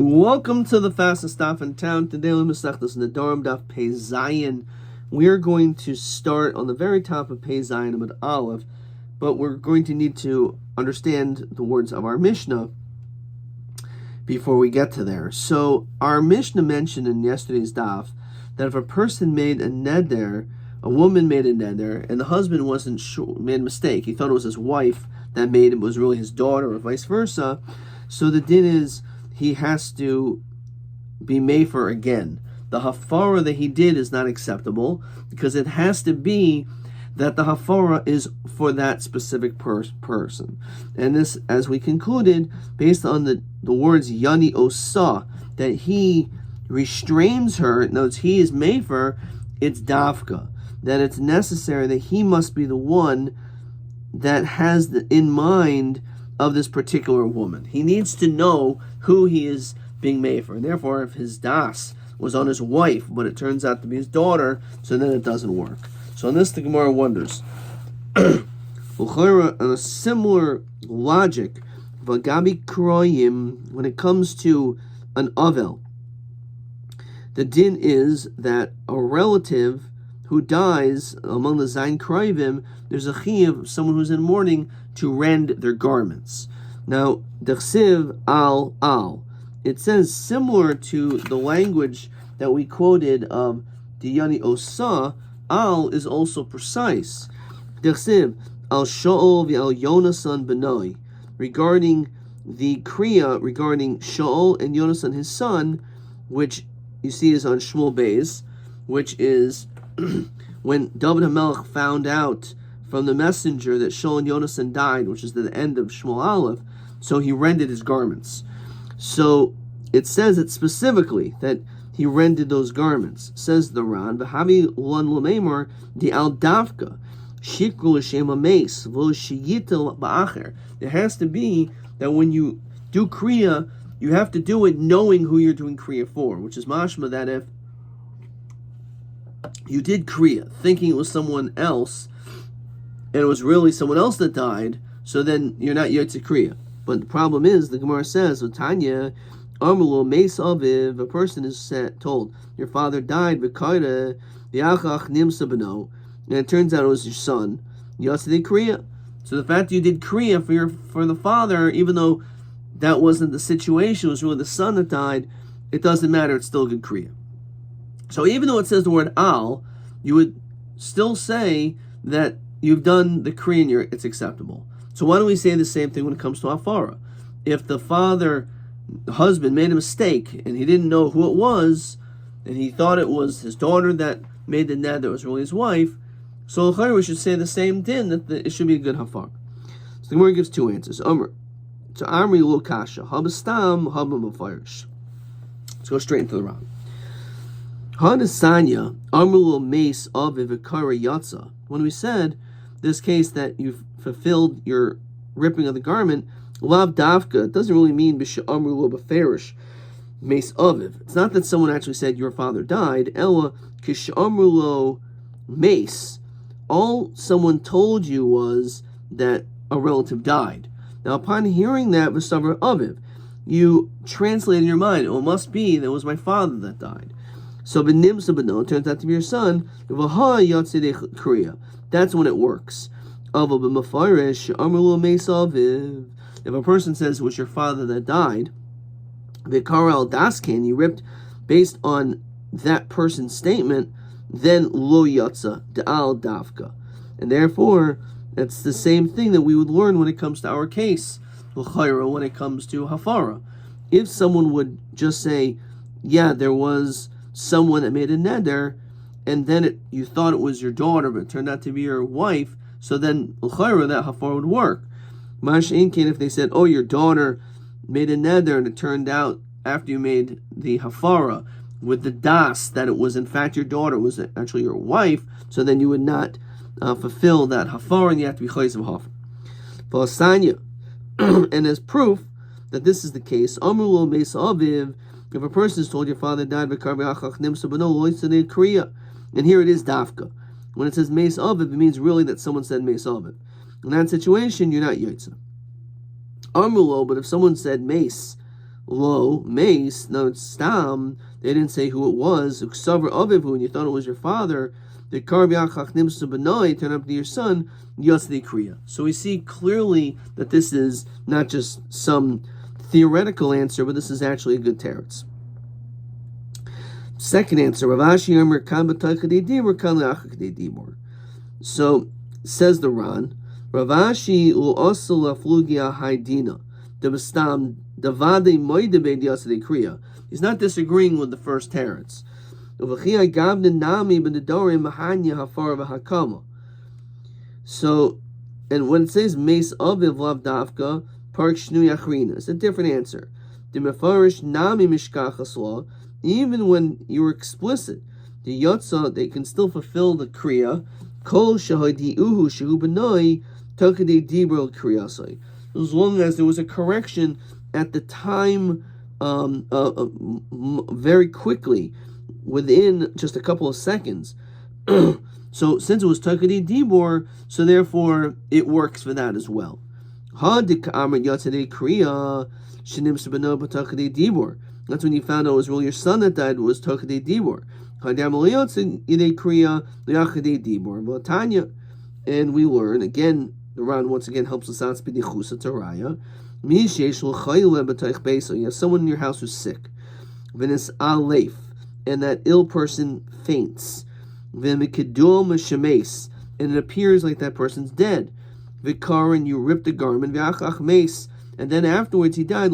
Welcome to the fastest stop in town. Today we Masechtas Nedarim Daf Pei Zayin. We're going to start on the very top of Pei Zayin Amud Aleph, but we're going to need to understand the words of our Mishnah before we get to there. So our Mishnah mentioned in yesterday's daf that if a person made a neder, a woman made a neder, and the husband wasn't sure, made a mistake, he thought it was his wife that made it, was really his daughter, or vice versa. So the din is he has to be mefer again. The hafara that he did is not acceptable because it has to be that the hafara is for that specific person. And this, as we concluded, based on the words yani osa, that he restrains her, notes he is mefer, it's dafka, that it's necessary that he must be the one that has in mind of this particular woman. He needs to know who he is being made for. And therefore, if his das was on his wife, but it turns out to be his daughter, so then it doesn't work. So on this, the Gemara wonders. On a similar logic, Vagabi Kroyim, when it comes to an Avel, the din is that a relative who dies among the Zayin Kroyim, there's a chiyuv, someone who's in mourning, to rend their garments. Now, dechsiv al, it says similar to the language that we quoted of Diyani Osa, al is also precise. Dechsiv al Shaul v'al Yonasan benoi, regarding the kriya, regarding Shaul and Yonasan his son, which you see is on Shmuel Beis, which is when David HaMelech found out from the messenger that Shaul and Yonasan died, which is the end of Shmuel Aleph, so he rended his garments. So it says it specifically that he rended those garments. Says the Ran, V'havi lon l'meimor di al davka shikru l'shem ha'meis v'lo sheyita ba'acher. There has to be that when you do kriya, you have to do it knowing who you're doing kriya for, which is mashma that if you did kriya thinking it was someone else, and it was really someone else that died, so then you're not yotze kriya. But the problem is, the Gemara says, Tanya, Amrlo Meis Aviv, a person is told, your father died, V'kaira, V'achach Nimsa Beno, and it turns out it was your son, Yotze kriya. So the fact that you did kriya for the father, even though that wasn't the situation, it was really the son that died, it doesn't matter, it's still good kriya. So even though it says the word al, you would still say that you've done the kriya and it's acceptable. So why don't we say the same thing when it comes to hafara? If the husband made a mistake and he didn't know who it was, and he thought it was his daughter that made the ned that was really his wife, so we should say the same din, that it should be a good hafara. So the Gemara gives two answers. Amr, to Amri lo kasha, habastam, habamafarish. Let's go straight into the round. Hanasanya, Amrul Mace of Ivikara Yatza. When we said this case that you've fulfilled your ripping of the garment, Lav Davka, it doesn't really mean Bisha Amrul Beferish Mace Aviv. It's not that someone actually said your father died. Ella Kish Amrulo Mace. All someone told you was that a relative died. Now, upon hearing that Visavar Aviv, you translate in your mind, it must be that it was my father that died. So b'nimsa b'no turns out to be your son. That's when it works. If a person says it was your father that died, v'karal daskin, you ripped based on that person's statement, then lo yatsa de'al davka, and therefore it's the same thing that we would learn when it comes to our case, when it comes to hafara. If someone would just say, yeah, there was someone that made a neder, and then you thought it was your daughter, but it turned out to be your wife, so then that hafar would work. Mash Inkin, if they said, oh, your daughter made a neder, and it turned out after you made the hafara with the das that it was in fact your daughter, was actually your wife, so then you would not fulfill that hafara, and you have to be chayes of hafar. And as proof that this is the case, Amrulo Meis Aviv, if a person is told your father died, and here it is dafka. When it says Meis Aviv, it means really that someone said Meis Aviv. In that situation, you're not yotze. Amulo, but if someone said mace, Lo mace. No, it's stam. They didn't say who it was. Uksaver avivu, and you thought it was your father. The karbiachach nimsu benoi, turn up to your son. Yotzei kriya. So we see clearly that this is not just some theoretical answer, but this is actually a good teretz. Second answer, Ravashi Amr kan b'taychadei dibur kan le'achadei dibur. So says the Ran, Ravashi u'osel aflugia haidina debestam davade moidebe diasade kriya. He's not disagreeing with the first teretz. Uvachia gavne nami b'nedarim mahanya hafar v'hakama. So, and when it says Meis Aviv Lav Dafka, Park Shnu Yachrina, it's a different answer. The Mefarish Nami Mishkachas Law, even when you were explicit, the Yotza, they can still fulfill the Kriya, Kol Shahadi Uhu Shehu Benoi, Tokade Dibro Kriyasai. As long as there was a correction at the time, very quickly, within just a couple of seconds. So since it was Takadi Dibor, so therefore it works for that as well. That's when you found out it was really your son that died, was Takadi Dibor. And we learn, again, the Ran once again helps us out, you have someone in your house who's sick, and that ill person faints, and it appears like that person's dead. And you rip the garment, and then afterwards he died.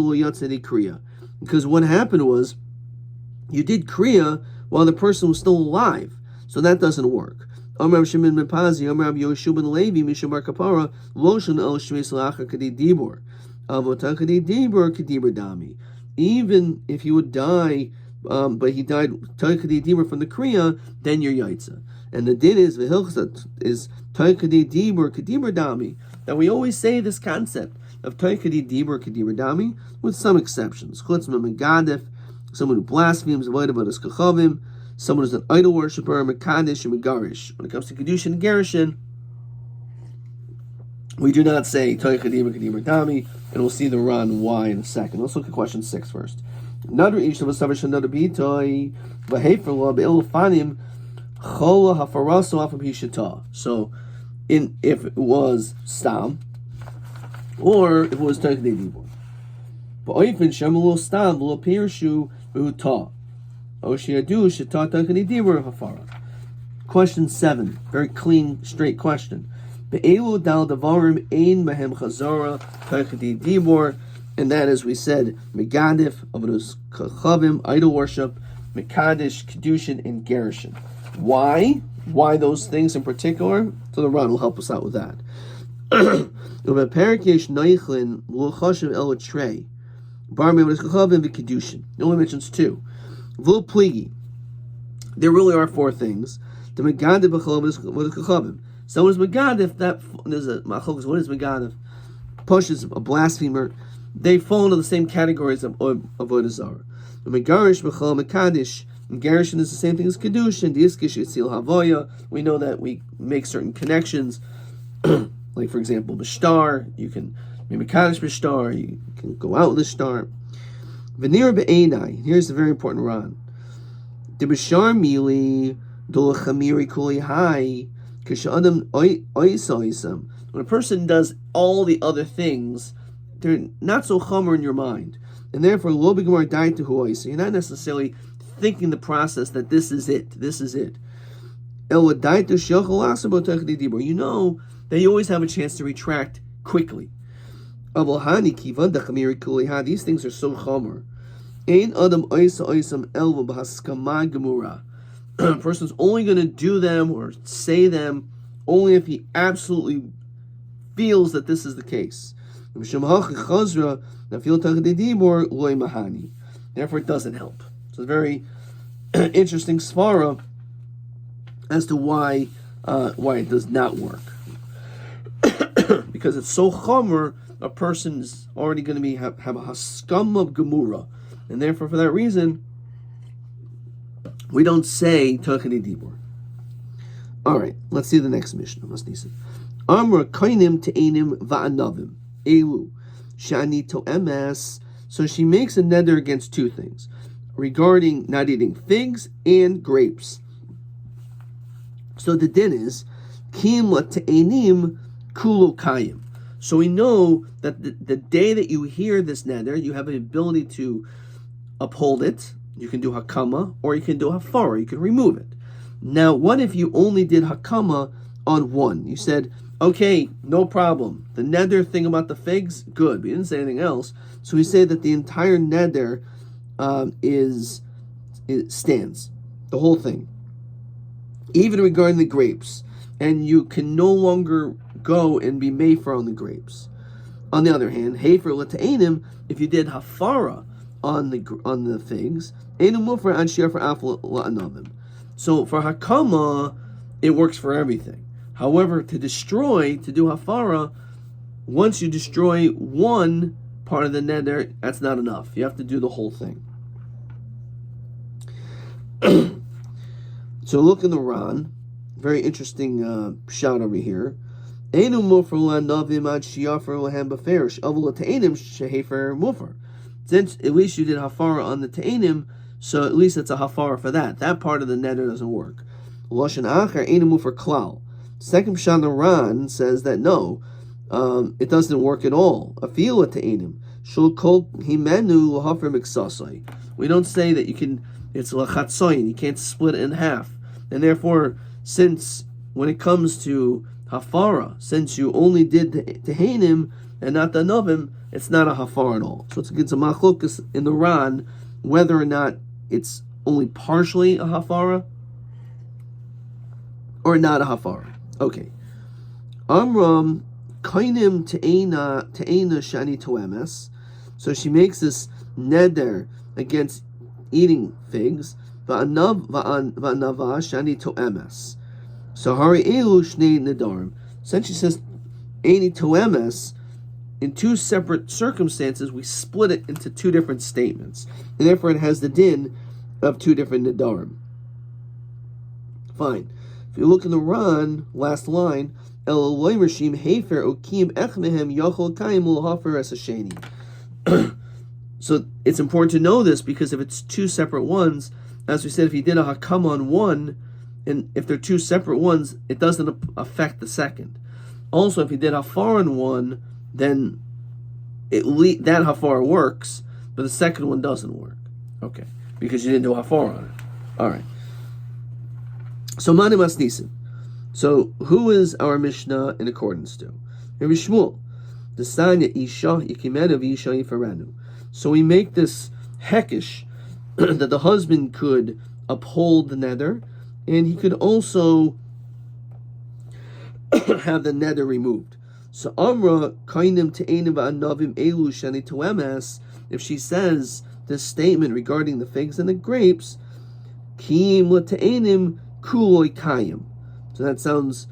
Because what happened was, you did kriya while the person was still alive, so that doesn't work. Even if he would die, but he died Taikadi Dibur from the Kriya, then you're Yaitza. And the din is Vihilchsat is Taikadi Dibur Kadibur Dami. That we always say this concept of Taikadi Dibur Kadibur Dami, with some exceptions. Chutzma Megadef, someone who blasphemes, avoid about his Kachavim, someone who's an idol worshiper, Mekadish and Megarish. When it comes to Kedushin and Gerushin, we do not say Taikadi Dibur Dami, and we'll see the Ran why in a second. Let's look at question 6 first. Another ish of a savish another bitoy v'hefer lo be'ilfanim chola hafaraso afam hishata. So, if it was stam or if it was takdei dibur, but oifin shemelo stam v'lo pirshu v'huta oshiadu shata takdei dibur hafara. Question 7, very clean, straight question. Be'elu dal davarim ein behem chazara takdei dibur. And that, as we said, Megadif, Avadus Kachavim, idol worship, Mekadish, Kedushin, and Gerushin. Why? Why those things in particular? So the Ran will help us out with that. It only mentions 2. Vul Pligi. There really are 4 things. The Megadif, Kachavim. So is Megadif, that there's a Machlokas, what is Megadif? Push is a blasphemer. They fall into the same categories of Avodah Zarah. Megarish, Mechal, Mekadish, and Gerushin is the same thing as Kedushin, Diskish, Yitzil, Havoya. We know that we make certain connections, like for example, B'shtar, you can be Mekadish B'shtar, you can go out with the star. Venir Be'enai, here's the very important Ran. De B'shar Mili, Dolachamiri Kuli Hai, Kishadam Oisam. When a person does all the other things, they're not so chomer in your mind, and therefore lo b'gemar daita huoi. So you're not necessarily thinking the process that this is it. This is it. You know that you always have a chance to retract quickly. These things are so chomer. A person's only going to do them or say them only if he absolutely feels that this is the case. Therefore, it doesn't help. So it's a very interesting svara as to why it does not work. Because it's so chomer, a person is already going to have a haskam of gemura, and therefore, for that reason, we don't say takadi dibur. All right, let's see the next mission. Amra kainim te'enim va'anavim. Elu shani to'emes. So she makes a neder against two things, regarding not eating figs and grapes. So the din is, Kim Lata'enim Kulo Kayim. So we know that the day that you hear this neder, you have the ability to uphold it. You can do hakama, or you can do hafara. You can remove it. Now, what if you only did hakama on one? You said, okay, no problem. The neder thing about the figs, good. We didn't say anything else. So we say that the entire neder it stands, the whole thing, even regarding the grapes, and you can no longer go and be mefer on the grapes. On the other hand, hefer l'ta'enim, if you did hafara on the figs, enu mufer an shiur for afal la'anavim. So for hakama, it works for everything. However, to do hafara, once you destroy one part of the neder, that's not enough. You have to do the whole thing. So look in the Ran, very interesting shout over here. Since at least you did hafara on the te'enim, so at least it's a hafara for that. That part of the neder doesn't work. Second pshat in the Ran says that no, it doesn't work at all. We don't say that you can. It's lachatzoyin. You can't split it in half, and therefore, since when it comes to hafara, since you only did the tehenim and not the novim, it's not a hafara at all. So it's a machlokas in the Ran whether or not it's only partially a hafara or not a hafara. Okay. Amram kainim te'ena shani toemes. So she makes this neder against eating figs. Va'anava shani toemes. So hari elu shnei nedarim. Since she says any toemes, in two separate circumstances, we split it into two different statements, and therefore it has the din of two different nedarim. Fine. If you look in the Ran, last line, so it's important to know this, because if it's two separate ones, as we said, if you did a hakam on one, and if they're two separate ones, it doesn't affect the second. Also, if you did hafar on one, then that hafar works, but the second one doesn't work. Okay, because you didn't do hafar on it. All right. So Mani Masnisin. So who is our Mishnah in accordance to? Rabbi Shmuel. The Sanya Isha Yikimenu Isha Yifaranu. So we make this hekish that the husband could uphold the neder, and he could also have the neder removed. So Amra Kainim Te'enim Va'anavim Elu Shani Toemes, if she says this statement regarding the figs and the grapes, Kim L'Te'enim Kuloi Kayim. So that sounds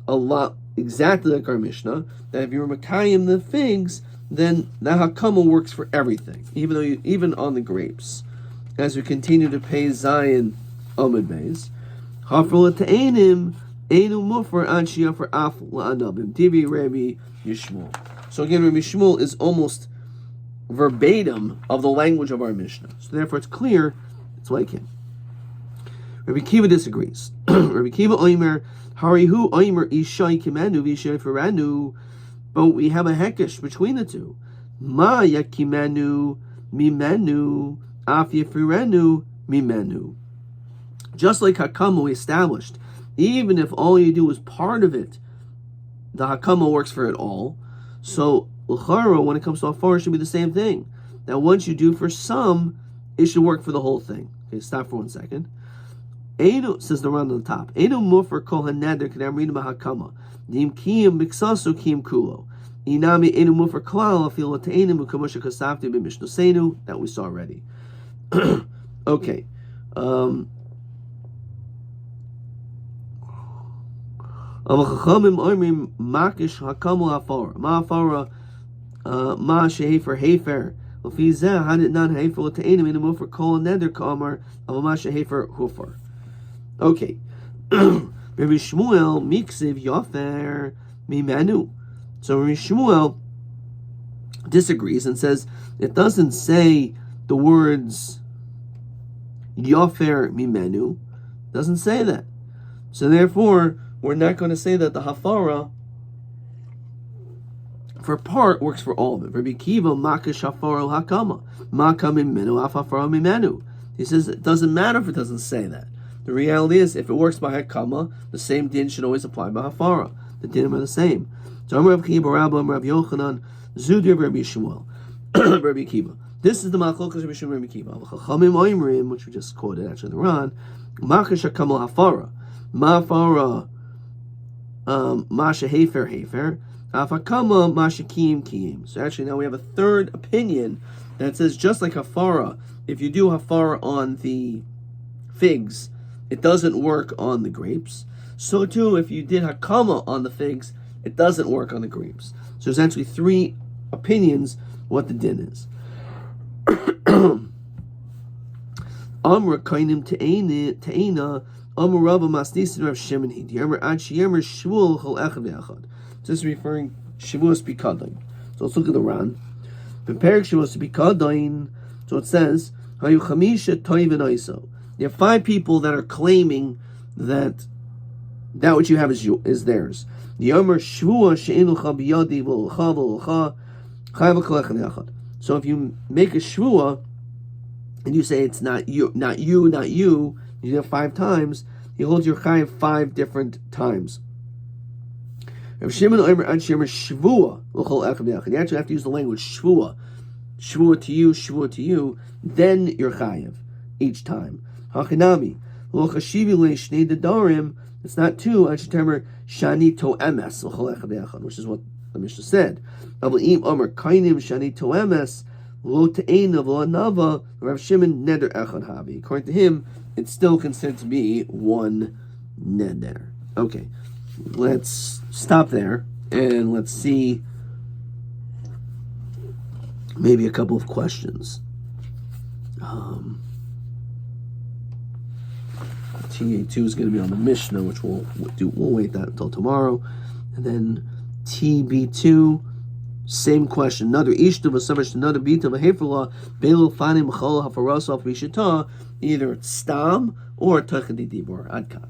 a lot exactly like our Mishnah, that if you're Makayim the figs, then the Hakama works for everything, even on the grapes. As we continue to pay Zion Amud Beis, Hafra L'Te'enim Einu Mufar Anshia for Af La'anabim Divi Rabbi Yishmuel. So again, Rabbi Yishmuel is almost verbatim of the language of our Mishnah. So therefore it's clear, it's like him. Rabbi Kiva disagrees. Rabbi Kiva Oimer, Harihu Oimer Ishai Kimenu Vishai Faranu. But we have a hekesh between the two. Ma Yakimenu Mimenu Af Yafirenu Mimenu. Just like Hakama we established, even if all you do is part of it, the Hakama works for it all. So L'chara, when it comes to Afar, it should be the same thing. That once you do for some, it should work for the whole thing. Okay, stop for 1 second. Einu, says the round on the top. Einu mufer kol haneder k'damrin b'hakama. Dim kiyim b'ksasu kiyim kulo. Inami einu mufer klal afil l'te'enim u'kamusha kasavti b'mishnosenu. That we saw already. Okay. Avachachamim oimrim makish hakamu hafara. Ma hafara ma shehefer hefer. L'fi zeh hadit nan hefer l'te'enim einu mufer kol haneder k'amar avama shehefer hufer. Okay. Rabbi Shmuel miksiv yofer mimenu. So Rabbi Shmuel disagrees and says it doesn't say the words Yofer Mimenu. Doesn't say that. So therefore, we're not going to say that the hafara for part works for all of it. Rabbi Kiva Maka Shafaro Hakama. Maka Mimenu Afafara Mimenu. He says it doesn't matter if it doesn't say that. The reality is, if it works by Hakama, the same din should always apply by hafara. The dinim are the same. So Amar Rav Kiva Rabba Rav Yochanan Zudi Rabbi Shmuel Rabbi Kiva. This is the Machlokas Rabbi Shmuel Rabbi Kiva. Chachamim Oimrim, which we just quoted actually the Ran. Maka Shakama Hafara. Ma'afara Masha Hefer Hefer. Afakama Mashakim Kiyim. So actually now we have a third opinion that says just like hafara, if you do hafara on the figs, it doesn't work on the grapes. So too, if you did hakama on the figs, it doesn't work on the grapes. So there's actually three opinions what the din is. Amra kainim te'ena Amar Rabba Masnisin Rav Shimon Hidi Amar Ad Sheyemer Shmuel Chol Echad Ve'echad. This is referring Shavuos Bikadain. So let's look at the Ran. Preparing Shavuos Bikadain. So it says Hayu Chamisha Toiv and Iso. You have 5 people that are claiming that which you have is theirs. The Amar Shvua She'enu Chabiyadi V'Olcha V'Olcha Chayv V'Kolech Echad. So if you make a Shvua and you say it's not you, you do it 5 times, you hold your chayiv 5 different times. Rav Shimon Omer Ad Shemer Shvua L'Chol Echad V'Echad. You actually have to use the language Shvua. Shvua to you, then you're chayiv each time. Hachinami Lo Chashivi Le'Shnei Nedarim. It's not 2. Ad Shemer Shani To'emes L'Chol Echad V'Echad, which is what the Mishnah said. Avlim Omer Kainim Shani To'emes Lo Te'ena V'Lo Nava. Rav Shimon Neder Echad Havi. According to him, it's still considered to be 1 neder. Okay, let's stop there and let's see maybe a couple of questions. TA2 is going to be on the Mishnah, which we'll wait that until tomorrow, and then TB2. Same question. Another ishtu v'samash another bita v'heferla beilu fanim chol hafaras off bishita. Either it's stam or tachadi dibor. Adkan.